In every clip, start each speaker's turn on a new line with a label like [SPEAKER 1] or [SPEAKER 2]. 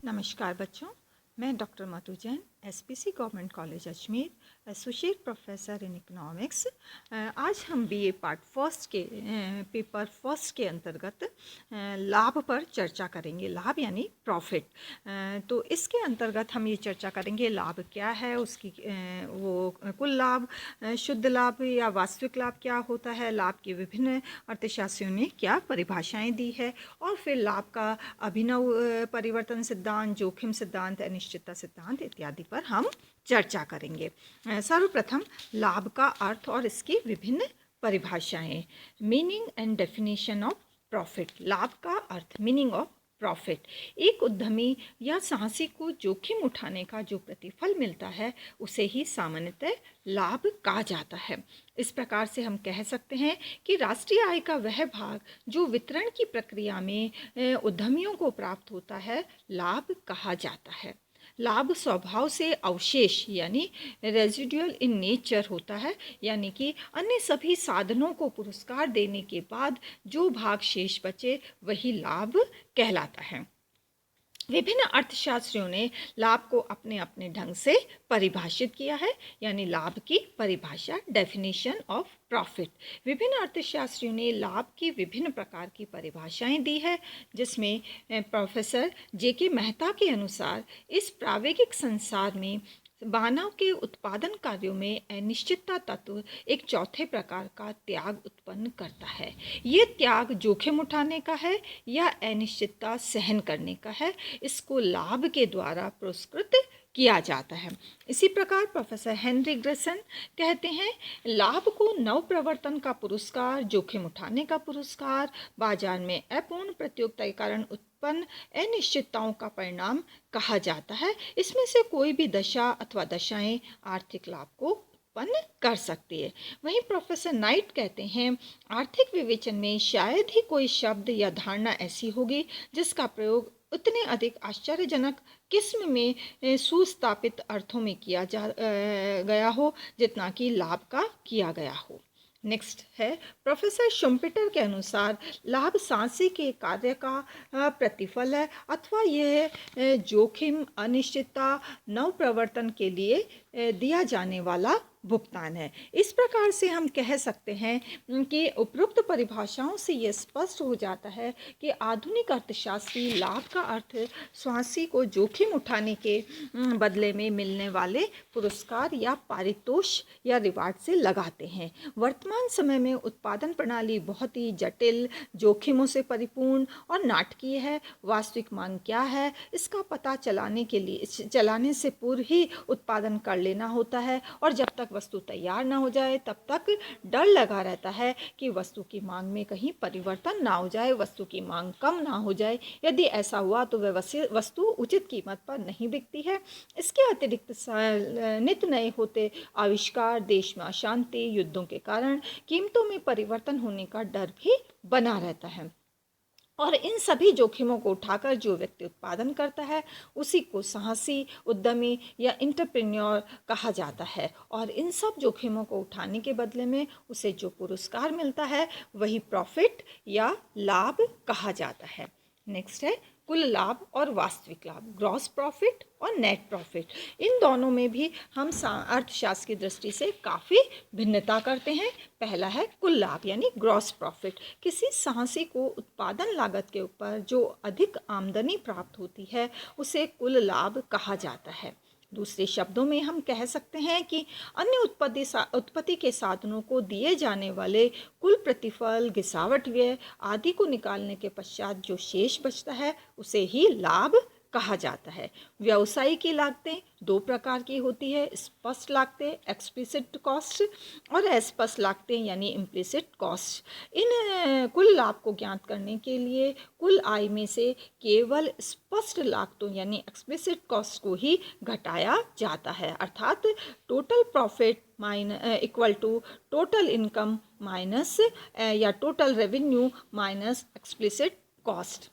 [SPEAKER 1] नमस्कार बच्चों, मैं doctor Madhu Jain, SPC government college Ajmer, associate professor in economics. आज हम बीए पार्ट फर्स्ट के पेपर फर्स्ट के अंतर्गत लाभ पर चर्चा करेंगे। लाभ यानी प्रॉफिट। तो इसके अंतर्गत हम ये चर्चा करेंगे लाभ क्या है, उसकी वो कुल लाभ, शुद्ध लाभ या वास्तविक लाभ क्या होता है, लाभ के विभिन्न अर्थशास्त्रियों ने क्या परिभाषाएं दी है, और फिर लाभ का अभिनव परिवर्तन सिद्धांत, जोखिम सिद्धांत, अनिश्चितता सिद्धांत इत्यादि पर हम चर्चा करेंगे। सर्वप्रथम लाभ का अर्थ और इसकी विभिन्न परिभाषाएं। Meaning and definition of profit. लाभ का अर्थ, मीनिंग ऑफ प्रॉफिट, एक उद्यमी या साहसी को जोखिम उठाने का जो प्रतिफल मिलता है उसे ही सामान्यतः लाभ कहा जाता है। इस प्रकार से हम कह सकते हैं कि राष्ट्रीय आय का वह भाग जो वितरण की प्रक्रिया में उद्यमियों को प्राप्त होता है लाभ कहा जाता है। लाभ स्वभाव से अवशेष यानी रेजिडुअल इन नेचर होता है, यानी कि अन्य सभी साधनों को पुरस्कार देने के बाद जो भाग शेष बचे वही लाभ कहलाता है। विभिन्न अर्थशास्त्रियों ने लाभ को अपने अपने ढंग से परिभाषित किया है, यानी लाभ की परिभाषा, डेफिनेशन ऑफ प्रॉफिट। विभिन्न अर्थशास्त्रियों ने लाभ की विभिन्न प्रकार की परिभाषाएं दी है, जिसमें प्रोफेसर जे.के. मेहता के अनुसार इस प्रावेगिक संसार में मानव के उत्पादन कार्यों में अनिश्चितता तत्व एक चौथे प्रकार का त्याग उत्पन्न करता है। ये त्याग जोखिम उठाने का है या अनिश्चितता सहन करने का है। इसको लाभ के द्वारा पुरस्कृत किया जाता है। इसी प्रकार प्रोफेसर हेनरी ग्रेसन कहते हैं, लाभ को नव प्रवर्तन का पुरस्कार, जोखिम उठाने का पुरस्कार, बाजार में अपूर्ण प्रतियोगिता के कारण उत्पन्न अनिश्चितताओं का परिणाम कहा जाता है। इसमें से कोई भी दशा अथवा दशाएं आर्थिक लाभ को उत्पन्न कर सकती है। वहीं प्रोफेसर नाइट कहते हैं, आर्थिक विवेचन में शायद ही कोई शब्द या धारणा ऐसी होगी जिसका प्रयोग उतने अधिक आश्चर्यजनक किस्म में सुस्थापित अर्थों में किया गया हो जितना कि लाभ का किया गया हो। नेक्स्ट है प्रोफेसर शुम्पेटर के अनुसार लाभ सांसी के कार्य का प्रतिफल है अथवा यह जोखिम, अनिश्चितता, नव प्रवर्तन के लिए दिया जाने वाला भुगतान है। इस प्रकार से हम कह सकते हैं कि उपरोक्त परिभाषाओं से यह स्पष्ट हो जाता है कि आधुनिक अर्थशास्त्री लाभ का अर्थ स्वासी को जोखिम उठाने के बदले में मिलने वाले पुरस्कार या पारितोष या रिवार्ड से लगाते हैं। वर्तमान समय में उत्पादन प्रणाली बहुत ही जटिल, जोखिमों से परिपूर्ण और नाटकीय है। वास्तविक मांग क्या है इसका पता चलाने से पूर्व ही उत्पादन कर लेना होता है, और जब तक वस्तु तैयार ना हो जाए तब तक डर लगा रहता है कि वस्तु की मांग में कहीं परिवर्तन ना हो जाए, वस्तु की मांग कम ना हो जाए। यदि ऐसा हुआ तो वह वस्तु उचित कीमत पर नहीं बिकती है। इसके अतिरिक्त नित्य नए होते आविष्कार, देश में अशांति, युद्धों के कारण कीमतों में परिवर्तन होने का डर भी बना रहता है। और इन सभी जोखिमों को उठाकर जो व्यक्ति उत्पादन करता है उसी को साहसी, उद्यमी या एंटरप्रेन्योर कहा जाता है, और इन सब जोखिमों को उठाने के बदले में उसे जो पुरस्कार मिलता है वही प्रॉफिट या लाभ कहा जाता है। नेक्स्ट है कुल लाभ और वास्तविक लाभ, ग्रॉस प्रॉफिट और नेट प्रॉफिट। इन दोनों में भी हम अर्थशास्त्र की दृष्टि से काफ़ी भिन्नता करते हैं। पहला है कुल लाभ यानी ग्रॉस प्रॉफिट। किसी साहसी को उत्पादन लागत के ऊपर जो अधिक आमदनी प्राप्त होती है उसे कुल लाभ कहा जाता है। दूसरे शब्दों में हम कह सकते हैं कि अन्य उत्पत्ति के साधनों को दिए जाने वाले कुल प्रतिफल, गिसावट व्यय आदि को निकालने के पश्चात जो शेष बचता है उसे ही लाभ कहा जाता है। व्यवसाय की लागतें दो प्रकार की होती है, स्पष्ट लागतें एक्सप्लिसिट कॉस्ट और अस्पष्ट लागतें यानी इम्प्लिसिट कॉस्ट। इन कुल लाभ को ज्ञात करने के लिए कुल आय में से केवल स्पष्ट लागतों यानी एक्सप्लिसिट कॉस्ट को ही घटाया जाता है, अर्थात total profit equal to total income minus या total revenue minus explicit cost.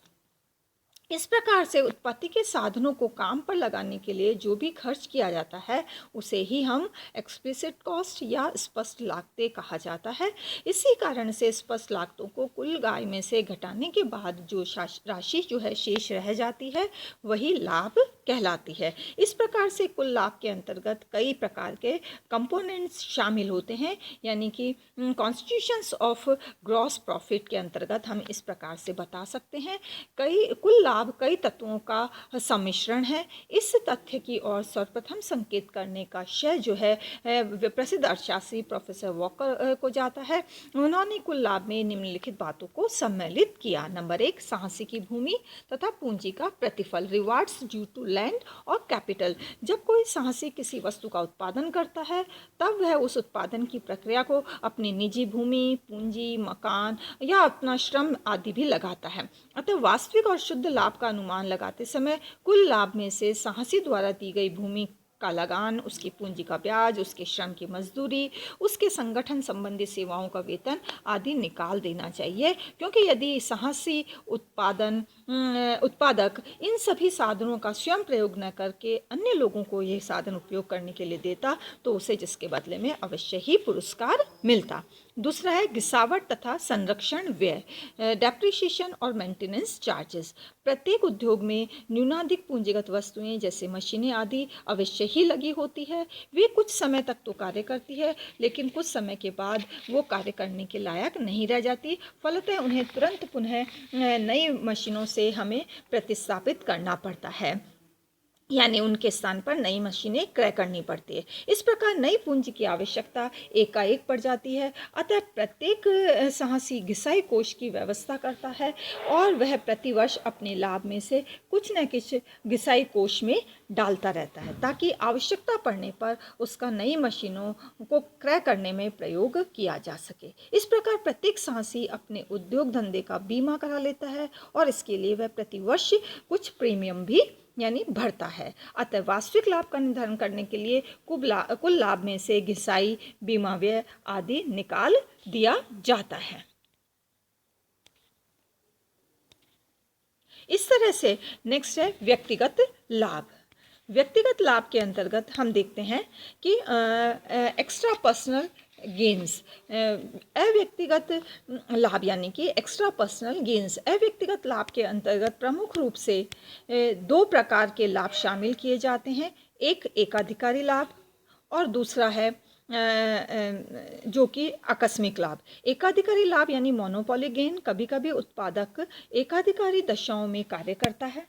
[SPEAKER 1] इस प्रकार से उत्पत्ति के साधनों को काम पर लगाने के लिए जो भी खर्च किया जाता है उसे ही हम एक्सप्लिसिट कॉस्ट या स्पष्ट लागतें कहा जाता है। इसी कारण से स्पष्ट लागतों को कुल आय में से घटाने के बाद जो राशि जो है शेष रह जाती है वही लाभ कहलाती है। इस प्रकार से कुल लाभ के अंतर्गत कई प्रकार के कंपोनेंट्स शामिल होते हैं, यानी कि कॉन्स्टिट्यूशंस ऑफ ग्रॉस प्रॉफिट के अंतर्गत हम इस प्रकार से बता सकते हैं। कुल लाभ कई तत्वों का सम्मिश्रण है। इस तथ्य की ओर सर्वप्रथम संकेत करने का श्रेय जो है प्रसिद्ध अर्थशास्त्री प्रोफेसर वॉकर को जाता है। उन्होंने कुल लाभ में निम्नलिखित बातों को सम्मिलित किया। नंबर 1, साहसिकी भूमि तथा पूंजी का प्रतिफल, रिवार्ड्स ड्यू टू लैंड और कैपिटल। जब कोई साहसी किसी वस्तु का उत्पादन करता है तब वह उस उत्पादन की प्रक्रिया को अपनी निजी भूमि, पूंजी, मकान या अपना श्रम आदि भी लगाता है। अतः वास्तविक और शुद्ध लाभ का अनुमान लगाते समय कुल लाभ में से साहसी द्वारा दी गई भूमि का लगान, उसकी पूंजी का ब्याज, उसके श्रम की मजदूरी, उसके संगठन संबंधी सेवाओं का वेतन आदि निकाल देना चाहिए, क्योंकि यदि साहसी उत्पादक इन सभी साधनों का स्वयं प्रयोग न करके अन्य लोगों को यह साधन उपयोग करने के लिए देता तो उसे जिसके बदले में अवश्य ही पुरस्कार मिलता। दूसरा है गिसावट तथा संरक्षण व्यय, डेप्रिसिएशन और मेंटेनेंस चार्जेस। प्रत्येक उद्योग में न्यूनाधिक पूंजीगत वस्तुएं जैसे मशीनें आदि अवश्य ही लगी होती है। वे कुछ समय तक तो कार्य करती है, लेकिन कुछ समय के बाद वो कार्य करने के लायक नहीं रह जाती। फलतः उन्हें तुरंत पुनः नई मशीनों से हमें प्रतिस्थापित करना पड़ता है, यानी उनके स्थान पर नई मशीनें क्रय करनी पड़ती है। इस प्रकार नई पूंजी की आवश्यकता एकाएक पड़ जाती है। अतः प्रत्येक साहसी घिसाई कोष की व्यवस्था करता है और वह प्रतिवर्ष अपने लाभ में से कुछ न कुछ घिसाई कोष में डालता रहता है, ताकि आवश्यकता पड़ने पर उसका नई मशीनों को क्रय करने में प्रयोग किया जा सके। इस प्रकार प्रत्येक साहसी अपने उद्योग धंधे का बीमा करा लेता है और इसके लिए वह प्रतिवर्ष कुछ प्रीमियम भी यानी भरता है। अतः वास्तविक लाभ का निर्धारण करने के लिए कुल लाभ में से घिसाई, बीमा व्यय आदि निकाल दिया जाता है। इस तरह से नेक्स्ट है व्यक्तिगत लाभ। व्यक्तिगत लाभ के अंतर्गत हम देखते हैं कि एक्स्ट्रा पर्सनल गेंस, अव्यक्तिगत लाभ यानी कि एक्स्ट्रा पर्सनल गेंस। अव्यक्तिगत लाभ के अंतर्गत प्रमुख रूप से दो प्रकार के लाभ शामिल किए जाते हैं। एक एकाधिकारी लाभ और दूसरा है जो कि आकस्मिक लाभ। एकाधिकारी लाभ यानी मोनोपोली गेन, कभी कभी उत्पादक एकाधिकारी दशाओं में कार्य करता है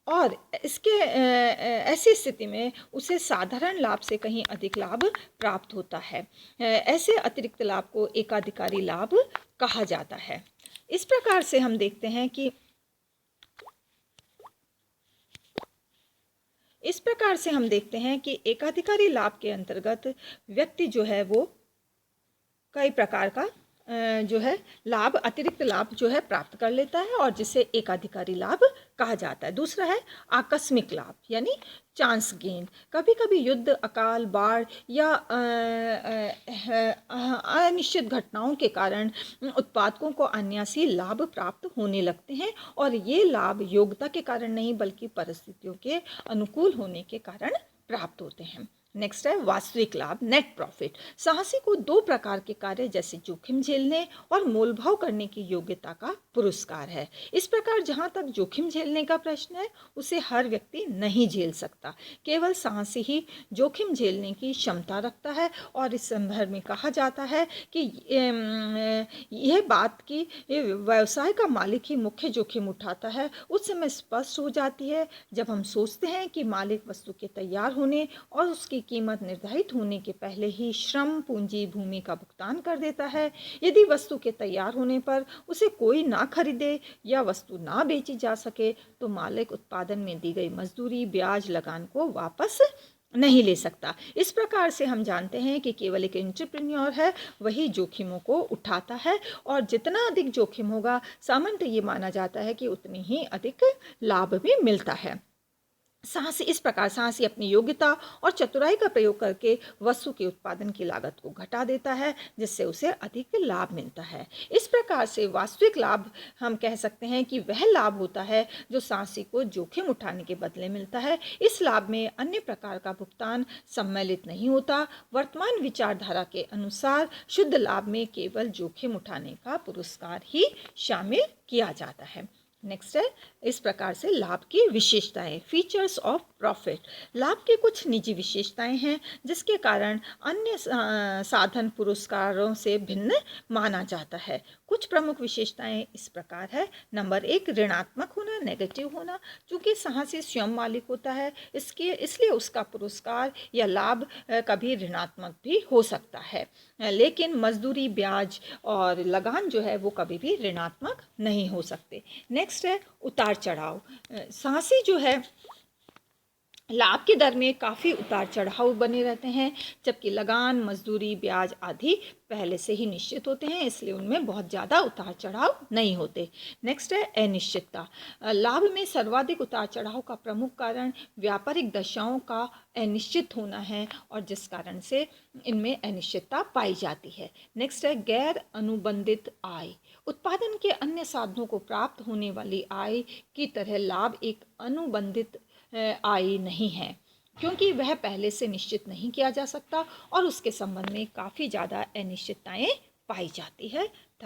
[SPEAKER 1] और इसके ऐसी स्थिति में उसे साधारण लाभ से कहीं अधिक लाभ प्राप्त होता है। ऐसे अतिरिक्त लाभ को एकाधिकारी लाभ कहा जाता है। इस प्रकार से हम देखते हैं कि एकाधिकारी लाभ के अंतर्गत व्यक्ति जो है वो कई प्रकार का जो है लाभ, अतिरिक्त लाभ जो है प्राप्त कर लेता है और जिसे एकाधिकारी लाभ कहा जाता है। दूसरा है आकस्मिक लाभ यानी चांस गेन। कभी कभी युद्ध, अकाल, बाढ़ या अनिश्चित घटनाओं के कारण उत्पादकों को अनायासी लाभ प्राप्त होने लगते हैं और ये लाभ योग्यता के कारण नहीं बल्कि परिस्थितियों के अनुकूल होने के कारण प्राप्त होते हैं। नेक्स्ट है वास्तविक लाभ, नेट प्रॉफिट। साहसी को दो प्रकार के कार्य जैसे जोखिम झेलने और मोलभाव करने की योग्यता का पुरस्कार है। इस प्रकार जहाँ तक जोखिम झेलने का प्रश्न है उसे हर व्यक्ति नहीं झेल सकता, केवल साहसी ही जोखिम झेलने की क्षमता रखता है। और इस संदर्भ में कहा जाता है कि यह बात कि व्यवसाय का मालिक ही मुख्य जोखिम उठाता है उस समय स्पष्ट हो जाती है जब हम सोचते हैं कि मालिक वस्तु के तैयार होने और उसकी कीमत निर्धारित होने के पहले ही श्रम, पूंजी, भूमि का भुगतान कर देता है। यदि वस्तु के तैयार होने पर उसे कोई ना खरीदे या वस्तु ना बेची जा सके तो मालिक उत्पादन में दी गई मजदूरी, ब्याज, लगान को वापस नहीं ले सकता। इस प्रकार से हम जानते हैं कि केवल एक एंटरप्रेन्योर है वही जोखिमों को उठाता है और जितना अधिक जोखिम होगा सामान्यतः ये माना जाता है कि उतनी ही अधिक लाभ भी मिलता है। इस प्रकार साहसी अपनी योग्यता और चतुराई का प्रयोग करके वस्तु के उत्पादन की लागत को घटा देता है, जिससे उसे अधिक लाभ मिलता है। इस प्रकार से वास्तविक लाभ हम कह सकते हैं कि वह लाभ होता है जो साहसी को जोखिम उठाने के बदले मिलता है। इस लाभ में अन्य प्रकार का भुगतान सम्मिलित नहीं होता। वर्तमान विचारधारा के अनुसार शुद्ध लाभ में केवल जोखिम उठाने का पुरस्कार ही शामिल किया जाता है। नेक्स्ट है, इस प्रकार से लाभ की विशेषताएं, फीचर्स ऑफ प्रॉफिट। लाभ की कुछ निजी विशेषताएं हैं जिसके कारण अन्य साधन पुरस्कारों से भिन्न माना जाता है। कुछ प्रमुख विशेषताएं इस प्रकार है। नंबर 1, ऋणात्मक होना, नेगेटिव होना। चूंकि साहसी स्वयं मालिक होता है, इसलिए उसका पुरस्कार या लाभ कभी ऋणात्मक भी हो सकता है, लेकिन मजदूरी, ब्याज और लगान जो है वो कभी भी ऋणात्मक नहीं हो सकते। नेक्स्ट है उतार चढ़ाव। साहसी जो है लाभ की दर में काफ़ी उतार चढ़ाव बने रहते हैं, जबकि लगान, मजदूरी, ब्याज आदि पहले से ही निश्चित होते हैं, इसलिए उनमें बहुत ज़्यादा उतार चढ़ाव नहीं होते। नेक्स्ट है अनिश्चितता। लाभ में सर्वाधिक उतार चढ़ाव का प्रमुख कारण व्यापारिक दशाओं का अनिश्चित होना है और जिस कारण से इनमें अनिश्चितता पाई जाती है। नेक्स्ट है गैर अनुबंधित आय। उत्पादन के अन्य साधनों को प्राप्त होने वाली आय की तरह लाभ एक अनुबंधित आय नहीं है, क्योंकि वह पहले से निश्चित नहीं किया जा सकता और उसके संबंध में काफ़ी ज़्यादा अनिश्चितताएं पाई जाती है।